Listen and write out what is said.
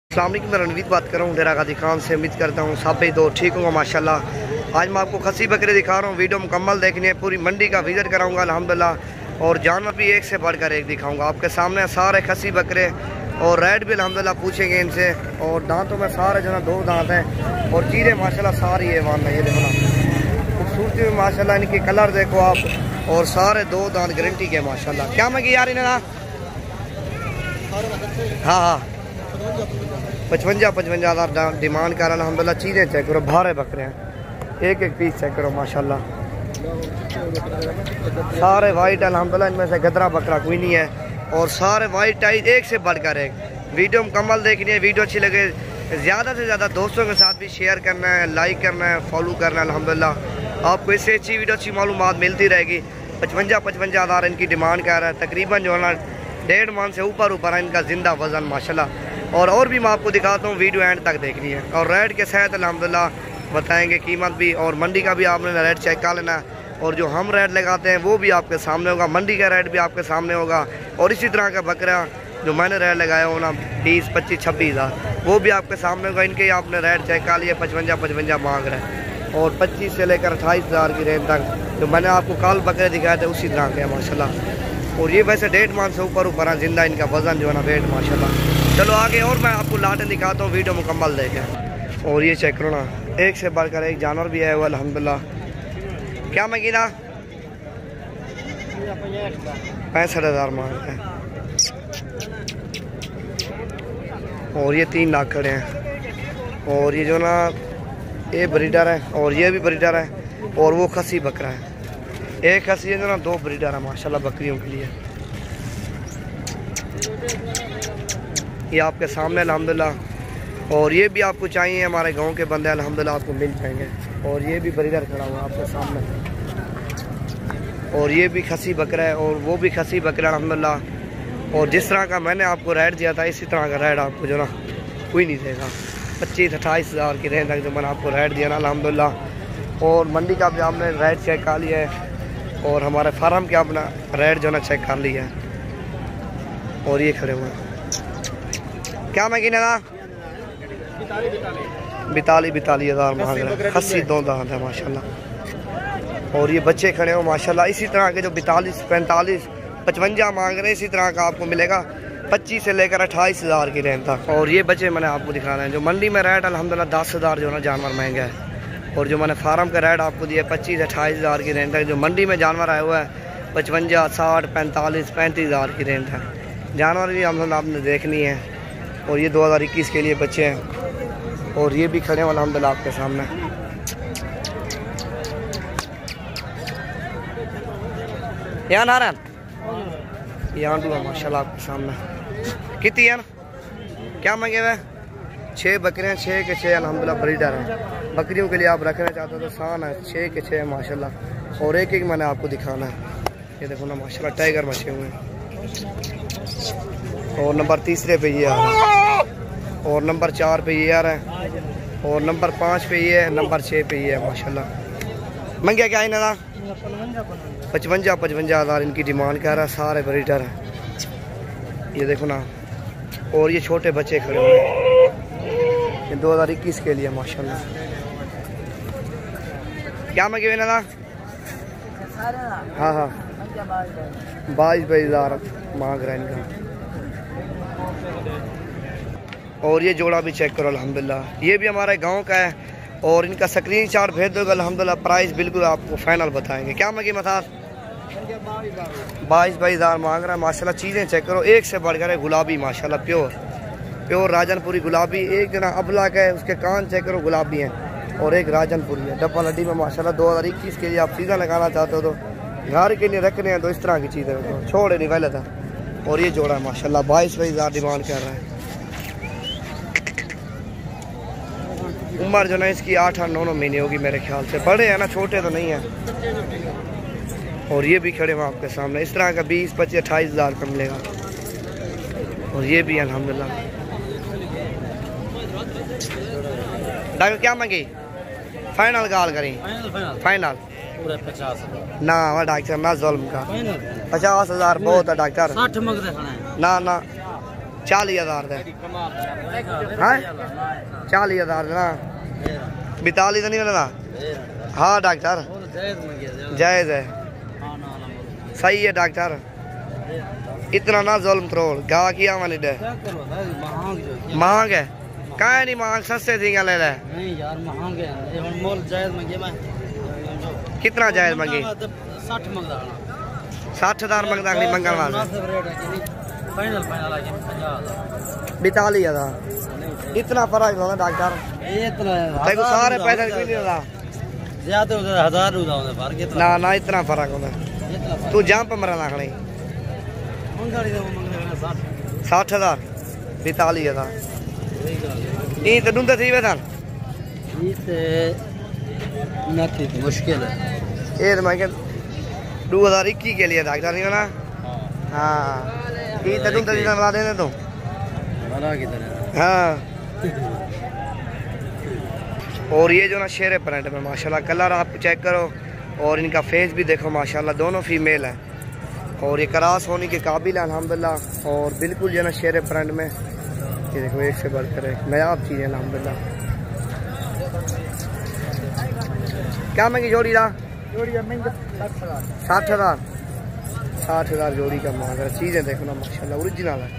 अस्सलाम वालेकुम, मैं रणवीर बात कर रहा हूँ डेरा गाजी खान से। उम्मीद करता हूँ सब भी तो ठीक होगा माशाल्लाह। आज मैं आपको खसी बकरे दिखा रहा हूँ, वीडियो मुकम्मल देखनी है, पूरी मंडी का विजिट कराऊंगा अल्हम्दुलिल्लाह। और जानवर भी एक से बढ़कर एक दिखाऊंगा आपके सामने, सारे खसी बकरे और रेट भी अल्हम्दुलिल्लाह पूछेंगे इनसे। और दांतों में सारे जो ना 2 दांत हैं और चीज़ें माशाल्लाह सारी है वान ये देखो ना, खूबसूरती में माशाल्लाह इनकी कलर देखो आप, और सारे 2 दांत गारंटी के माशाल्लाह। क्या मैं यार इन्हें ना, हाँ 55 हज़ार डिमांड कर रहा है अल्हम्दुलिल्लाह। चीज़ें चेक करो, भारे बकरे हैं, एक एक पीस चेक करो माशाल्लाह, सारे वाइट अल्हम्दुलिल्लाह। इनमें से गदरा बकरा कोई नहीं है और सारे वाइट टाइप एक से बढ़कर एक। वीडियो मुकम्मल देखनी है, वीडियो अच्छी लगे ज़्यादा से ज़्यादा दोस्तों के साथ भी शेयर करना है, लाइक करना है, फॉलो करना है अल्हम्दुलिल्लाह। आपको इससे अच्छी वीडियो अच्छी मालूमात मिलती रहेगी। 55 हज़ार इनकी डिमांड कर रहा है, तकरीबन जो है ना 1.5 मन से ऊपर है इनका ज़िंदा वज़न माशाल्लाह। और भी मैं आपको दिखाता हूँ, वीडियो एंड तक देखनी है। और रेट के साथ अल्हम्दुलिल्लाह बताएंगे, कीमत भी और मंडी का भी आपने रेट चेक कर लेना है। और जो हम रेट लगाते हैं वो भी आपके सामने होगा, मंडी का रेट भी आपके सामने होगा। और इसी तरह का बकरा जो मैंने रेट लगाया हो ना 20, 25, 26 हज़ार, वो भी आपके सामने होगा। इनके आपने रेट चेक कर लिए, 55 मांग रहे हैं। और 25 से लेकर 28 हज़ार की रेंज तक जो मैंने आपको कल बकरे दिखाए थे उसी तरह के माशाल्लाह। और ये वैसे 1.5 मन से ऊपर है जिंदा, इनका वज़न जो है ना वेट माशाल्लाह। चलो आगे और मैं आपको लाटें दिखाता हूँ, वीडियो मुकम्मल देखें। और ये चेक करो ना, एक से बढ़कर एक जानवर भी है वो अल्हम्दुलिल्लाह। क्या मंगीना 65 हज़ार मांग रहे हैं। और ये 3 लाख खड़े हैं। और ये जो ना ये ब्रीडर है और ये भी ब्रीडर है और वो खसी बकरा है। एक खसी है जो ना 2 ब्रीडर है माशाल्लाह बकरियों के लिए। ये आपके सामने अल्हम्दुलिल्लाह। और ये भी आपको चाहिए हमारे गांव के बंदे अल्हम्दुलिल्लाह आपको मिल जाएंगे। और ये भी ब्रीडर खड़ा हुआ आपके सामने। और ये भी खसी बकरा है और वो भी खसी बकरा अल्हम्दुलिल्लाह। और जिस तरह का मैंने आपको रेट दिया था इसी तरह का रेट आपको जो ना कोई नहीं देगा। 25-28 हज़ार की रेंज तक जो मैंने आपको रेट दिया ना अल्हम्दुलिल्लाह। और मंडी का भी आपने रेट चेक कर लिया है और हमारे फार्म के अपना रेट जो ना चेक कर लिया है। और ये खड़े हुए हैं, क्या मैं गिने ना 42 हज़ार मांग रहे हैं। खसी 2 दांत है माशाल्लाह। और ये बच्चे खड़े हो माशाल्लाह। इसी तरह के जो 42, 45, 55 मांग रहे हैं इसी तरह का आपको मिलेगा 25 से लेकर 28 हज़ार की रेंज तक। और ये बच्चे मैंने आपको दिखा रहे हैं जो मंडी में रेट अल्हम्दुलिल्लाह 10 हज़ार जो ना जानवर महंगा है। और जो मैंने फार्म का रेट आपको दिया 25-28 हज़ार की रेंज तक। जो मंडी में जानवर आया हुआ है 55, 60, 45, 35 हज़ार की रेंज है। जानवर भी हम आपने देखनी है। और ये 2021 के लिए बच्चे हैं। और ये भी खड़े हैं अल्हम्दुलिल्लाह आपके सामने। यहाँ नारायण यहाँ दूँ माशाल्लाह आपके सामने। कितनी है ना, क्या मांगे हुए 6 बकरे हैं, 6 के 6 अल्हम्दुलिल्लाह ब्रीडर हैं। बकरियों के लिए आप रखना चाहते हो तो शान है, 6 के 6 माशाल्लाह। और एक एक मैंने आपको दिखाना है। ये देखो ना माशाल्लाह टाइगर बचे हुए हैं। और नंबर 3 पे ये आ रहा है। और नंबर 4 पे ये आ रहा है। और नंबर 5 पे ये है, नंबर 6 पे ये है माशाल्लाह। मंगे क्या इन्हें ना 55 हज़ार इनकी डिमांड कर रहा है, सारे ब्रीडर हैं। ये देखो ना। और ये छोटे बच्चे खड़े हुए हैं, ये 2021 के लिए माशाल्लाह। क्या मंगे इन्हें ना, हाँ 22 हज़ार मांग रहा है इनका। और ये जोड़ा भी चेक करो अल्हम्दुलिल्लाह, ये भी हमारे गांव का है। और इनका स्क्रीनशॉट भेज दोगे अल्हम्दुलिल्लाह, प्राइस बिल्कुल आपको फाइनल बताएंगे। क्या मगी मसाज 22 हज़ार मांग रहा है माशाल्लाह। चीज़ें चेक करो, एक से बढ़कर है गुलाबी माशाल्लाह, प्योर राजनपुरी गुलाबी। एक जना अबला का है, उसके कान चेक करो गुलाबी हैं। और एक राजनपुरी है डबल हड्डी में माशाल्लाह। 2021 के लिए आप सीधा लगाना चाहते हो तो घर के लिए रखने हैं तो इस तरह की चीज़ें छोड़े नहीं पहले था। और ये जोड़ा है माशाल्लाह 22 हज़ार डिमांड कर रहा है। उम्र जो ना इसकी 8-9 महीने होगी मेरे ख्याल से। बड़े हैं ना, छोटे तो नहीं हैं। और ये भी खड़े हैं आपके सामने। इस तरह का 20, 25, 28 हज़ार का मिलेगा। और ये भी अल्हम्दुलिल्लाह। डॉक्टर क्या मांगी फाइनल गाल करें, फाइनल ना वह डॉक्टर ना जुल्म का 50 हज़ार बहुत है डॉक्टर। ना 40,000 का। हाँ 40,000 ना 42 का नहीं मिलना। हाँ डॉक्टर जायज़ है, सही है डॉक्टर, इतना ना जुल्म करो। गा किया वाली डे महंग है, कहीं नहीं महंग, सस्ते थी ले ले। नहीं यार महंग है, मोल जायज़ मंगे। मैं कितना जायज़ मंगी? 60 मंगदा, 60,000 मंगदा नहीं मंगल वास्ते। फाइनल फाइनल आके 42,000 इतना फर्क होना डॉक्टर, इतना देखो सारे पैसे कोई नहीं होता ज्यादा होता 1000 होता है बाहर के। ना ना इतना फर्क होता। तू जंप मरा लाखनी 60,000 42,000 ये तो डूंदे थी वे थान नहीं मुश्किल है। ये तो मैं 2021 के लिए डॉक्टर नहीं होना। हाँ ये तो डूंदे थी बना देने तो हाँ। और ये जो ना शेर प्रिंट में माशाल्लाह कलर आप चेक करो, और इनका फेस भी देखो माशाल्लाह, दोनों फीमेल है और ये क्रास होने के काबिल है अल्हम्दुलिल्लाह। और बिल्कुल जो ना शेर प्रिंट में ये देखो एक से बढ़कर एक नायाब चीज़ है अल्हम्दुलिल्लाह। क्या महंगी जोड़ी था? 60,000 जोड़ी का मांग रहा। चीज़ें देखो ना माशाल्लाह ओरिजिनल है।